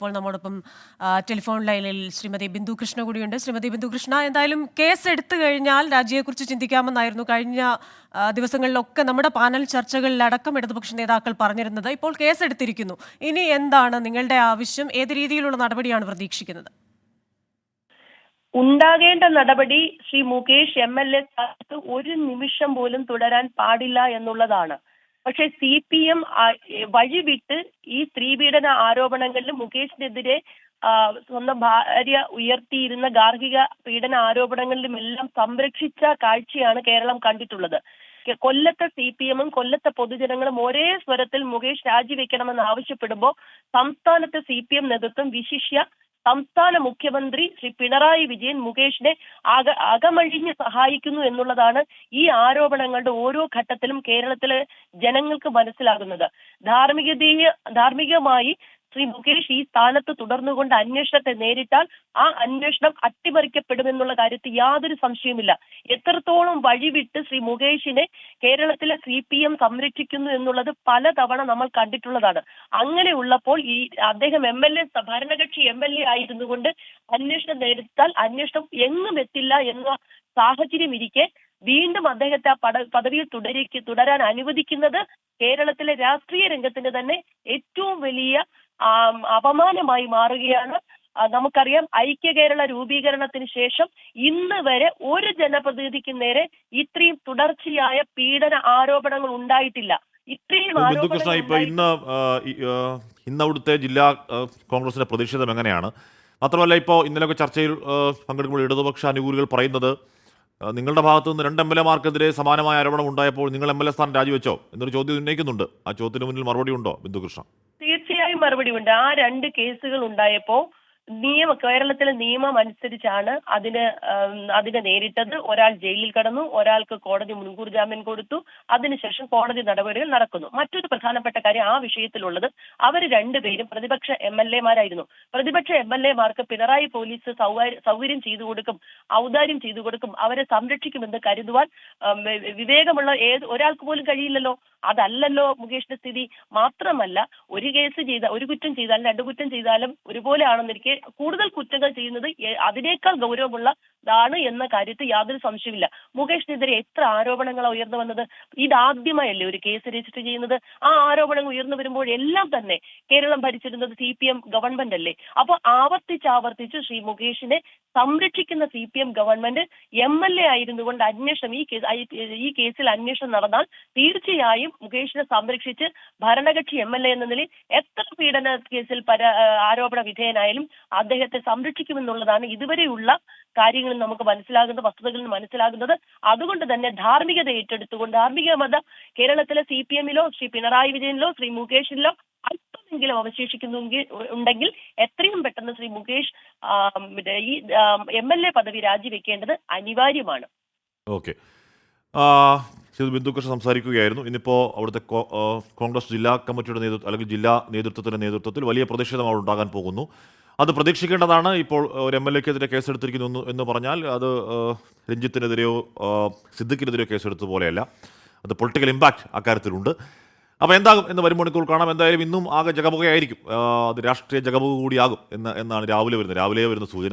ഇപ്പോൾ നമ്മോടൊപ്പം ടെലിഫോൺ ലൈനിൽ ശ്രീമതി ബിന്ദു കൃഷ്ണ കൂടിയുണ്ട്. ശ്രീമതി ബിന്ദു കൃഷ്ണ, എന്തായാലും കേസ് എടുത്തു കഴിഞ്ഞാൽ രാജിയെക്കുറിച്ച് ചിന്തിക്കാമെന്നായിരുന്നു കഴിഞ്ഞ ദിവസങ്ങളിലൊക്കെ നമ്മുടെ പാനൽ ചർച്ചകളിലടക്കം ഇടതുപക്ഷ നേതാക്കൾ പറഞ്ഞിരുന്നത്. ഇപ്പോൾ കേസ് എടുത്തിരിക്കുന്നു. ഇനി എന്താണ് നിങ്ങളുടെ ആവശ്യം? ഏത് രീതിയിലുള്ള നടപടിയാണ് പ്രതീക്ഷിക്കുന്നത്? ഉണ്ടാകേണ്ട നടപടി ശ്രീ മുകേഷ് MLA സ്ഥാനത്ത് ഒരു നിമിഷം പോലും തുടരാൻ പാടില്ല എന്നുള്ളതാണ്. പക്ഷെ CPM വഴിവിട്ട് ഈ സ്ത്രീപീഡന ആരോപണങ്ങളിൽ മുകേഷിനെതിരെ സ്വന്തം ഭാര്യ ഉയർത്തിയിരുന്ന ഗാർഹിക പീഡന ആരോപണങ്ങളിലും എല്ലാം സംരക്ഷിച്ച കാഴ്ചയാണ് കേരളം കണ്ടിട്ടുള്ളത്. കൊല്ലത്തെ CPM-ഉം കൊല്ലത്തെ പൊതുജനങ്ങളും ഒരേ സ്വരത്തിൽ മുകേഷ് രാജിവെക്കണമെന്ന് ആവശ്യപ്പെടുമ്പോൾ സംസ്ഥാനത്തെ CPM നേതൃത്വം വിശിഷ്യ സംസ്ഥാന മുഖ്യമന്ത്രി ശ്രീ പിണറായി വിജയൻ മുകേഷിനെ അകമഴിഞ്ഞ് സഹായിക്കുന്നു എന്നുള്ളതാണ് ഈ ആരോപണങ്ങളുടെ ഓരോ ഘട്ടത്തിലും കേരളത്തിലെ ജനങ്ങൾക്ക് മനസ്സിലാകുന്നത്. ധാർമ്മികമായി ശ്രീ മുകേഷ് ഈ സ്ഥാനത്ത് തുടർന്നുകൊണ്ട് അന്വേഷണത്തെ നേരിട്ടാൽ ആ അന്വേഷണം അട്ടിമറിക്കപ്പെടുമെന്നുള്ള കാര്യത്തിൽ യാതൊരു സംശയവുമില്ല. എത്രത്തോളം വഴിവിട്ട് ശ്രീ മുകേഷിനെ കേരളത്തിലെ CPM സംരക്ഷിക്കുന്നു എന്നുള്ളത് പലതവണ നമ്മൾ കണ്ടിട്ടുള്ളതാണ്. അങ്ങനെ ഉള്ളപ്പോൾ ഈ അദ്ദേഹം ഭരണകക്ഷി MLA ആയിരുന്നു കൊണ്ട് അന്വേഷണം നേരിട്ടാൽ അന്വേഷണം എങ്ങും എത്തില്ല എന്ന സാഹചര്യം ഇരിക്കെ വീണ്ടും അദ്ദേഹത്തെ ആ പദവിയിൽ തുടരാൻ അനുവദിക്കുന്നത് കേരളത്തിലെ രാഷ്ട്രീയ രംഗത്തിന് തന്നെ ഏറ്റവും വലിയ അപമാനമായി മാറുകയാണ്. നമുക്കറിയാം, ഐക്യ കേരള രൂപീകരണത്തിന് ശേഷം ഇന്ന് വരെ ഒരു ജനപ്രതിനിധിക്ക് നേരെ ഇത്രയും തുടർച്ചയായ പീഡന ആരോപണങ്ങൾ ഉണ്ടായിട്ടില്ല. ഇത്രയും ഇന്ന് അവിടുത്തെ ജില്ലാ കോൺഗ്രസിന്റെ പ്രതിഷേധം എങ്ങനെയാണ്? മാത്രമല്ല, ഇപ്പോൾ ഇന്നലെയൊക്കെ ചർച്ചയിൽ പങ്കെടുക്കുമ്പോൾ ഇടതുപക്ഷ അനുകൂലികൾ പറയുന്നത് നിങ്ങളുടെ ഭാഗത്തു നിന്ന് 2 MLA-മാർക്കെതിരെ സമാനമായ ആരോപണം ഉണ്ടായപ്പോൾ നിങ്ങൾ MLA സ്ഥാനം രാജിവെച്ചോ എന്നൊരു ചോദ്യം ഉന്നയിക്കുന്നുണ്ട്. ആ ചോദ്യത്തിന് മുന്നിൽ മറുപടി ഉണ്ടോ ബിന്ദു കൃഷ്ണ? തീർച്ചയായും മറുപടി ഉണ്ട്. ആ 2 കേസുകൾ ഉണ്ടായപ്പോ കേരളത്തിലെ നിയമം അനുസരിച്ചാണ് അതിനെ നേരിട്ടത്. ഒരാൾ ജയിലിൽ കടന്നു, ഒരാൾക്ക് കോടതി മുൻകൂർ ജാമ്യം കൊടുത്തു. അതിനുശേഷം കോടതി നടപടികൾ നടക്കുന്നു. മറ്റൊരു പ്രധാനപ്പെട്ട കാര്യം ആ വിഷയത്തിലുള്ളത്, അവർ രണ്ടുപേരും പ്രതിപക്ഷ MLA-മാരായിരുന്നു. പ്രതിപക്ഷ MLA-മാർക്ക് പിണറായി പോലീസ് സൗകര്യം ചെയ്തു കൊടുക്കും, ഔദാര്യം ചെയ്തു കൊടുക്കും, അവരെ സംരക്ഷിക്കുമെന്ന് കരുതുവാൻ വിവേകമുള്ള ഒരാൾക്ക് പോലും കഴിയില്ലല്ലോ. അതല്ലല്ലോ മുകേഷിന്റെ സ്ഥിതി. മാത്രമല്ല, ഒരു കുറ്റം ചെയ്താലും 2 കുറ്റം ചെയ്താലും ഒരുപോലെ ആണെന്നിരിക്കെ കൂടുതൽ കുറ്റങ്ങൾ ചെയ്യുന്നത് അതിനേക്കാൾ ഗൗരവമുള്ളതാണ് എന്ന കാര്യത്തിൽ യാതൊരു സംശയമില്ല. മുകേഷിനെതിരെ എത്ര ആരോപണങ്ങളാണ് ഉയർന്നു വന്നത്? ഇതാദ്യമായല്ലേ ഒരു കേസ് രജിസ്റ്റർ ചെയ്യുന്നത്? ആ ആരോപണങ്ങൾ ഉയർന്നു വരുമ്പോഴെല്ലാം തന്നെ കേരളം ഭരിച്ചിരുന്നത് CPM ഗവൺമെന്റ് അല്ലേ? അപ്പോൾ ആവർത്തിച്ച് ശ്രീ മുകേഷിനെ സംരക്ഷിക്കുന്ന CPM ഗവൺമെന്റ് MLA ആയിരുന്നുകൊണ്ട് ഈ കേസിൽ അന്വേഷണം നടന്നാൽ തീർച്ചയായും മുകേഷിനെ സംരക്ഷിച്ച് ഭരണകക്ഷി MLA എന്ന നിലയിൽ എത്ര പീഡന കേസിൽ ആരോപണ വിധേയനായാലും അദ്ദേഹത്തെ സംരക്ഷിക്കുമെന്നുള്ളതാണ് ഇതുവരെയുള്ള കാര്യങ്ങളിൽ നമുക്ക് വസ്തുതകളിൽ മനസ്സിലാകുന്നത്. അതുകൊണ്ട് തന്നെ ധാർമ്മികത ഏറ്റെടുത്തുകൊണ്ട് ധാർമ്മികമത കേരളത്തിലെ CPM-ലോ ശ്രീ പിണറായി വിജയനിലോ ശ്രീ മുകേഷിലോ അല്പമെങ്കിലും ഉണ്ടെങ്കിൽ എത്രയും പെട്ടെന്ന് ശ്രീ മുകേഷ് ഈ MLA പദവി രാജിവെക്കേണ്ടത് അനിവാര്യമാണ്. ഓക്കെ, ബിന്ദു കൃഷ്ണ സംസാരിക്കുകയായിരുന്നു. ഇന്നിപ്പോൾ അവിടുത്തെ കോൺഗ്രസ് ജില്ലാ കമ്മിറ്റിയുടെ നേതൃത്വം അല്ലെങ്കിൽ ജില്ലാ നേതൃത്വത്തിൻ്റെ നേതൃത്വത്തിൽ വലിയ പ്രതിഷേധം അവിടെ ഉണ്ടാകാൻ പോകുന്നു. അത് പ്രതീക്ഷിക്കേണ്ടതാണ്. ഇപ്പോൾ ഒരു MLA-ക്കെതിരെ കേസെടുത്തിരിക്കുന്നു എന്ന് പറഞ്ഞാൽ അത് രഞ്ജിത്തിനെതിരെയോ സിദ്ദിഖിനെതിരെയോ കേസെടുത്ത പോലെയല്ല. അത് പൊളിറ്റിക്കൽ ഇമ്പാക്റ്റ് അക്കാര്യത്തിലുണ്ട്. അപ്പോൾ എന്താകും എന്ന് വരും മണിക്കൂർ കാണാം. എന്തായാലും ഇന്നും ആകെ ജഗമുഖയായിരിക്കും. അത് രാഷ്ട്രീയ ജഗമുഖ കൂടിയാകും എന്നാണ് രാവിലെ വരുന്ന സൂചന.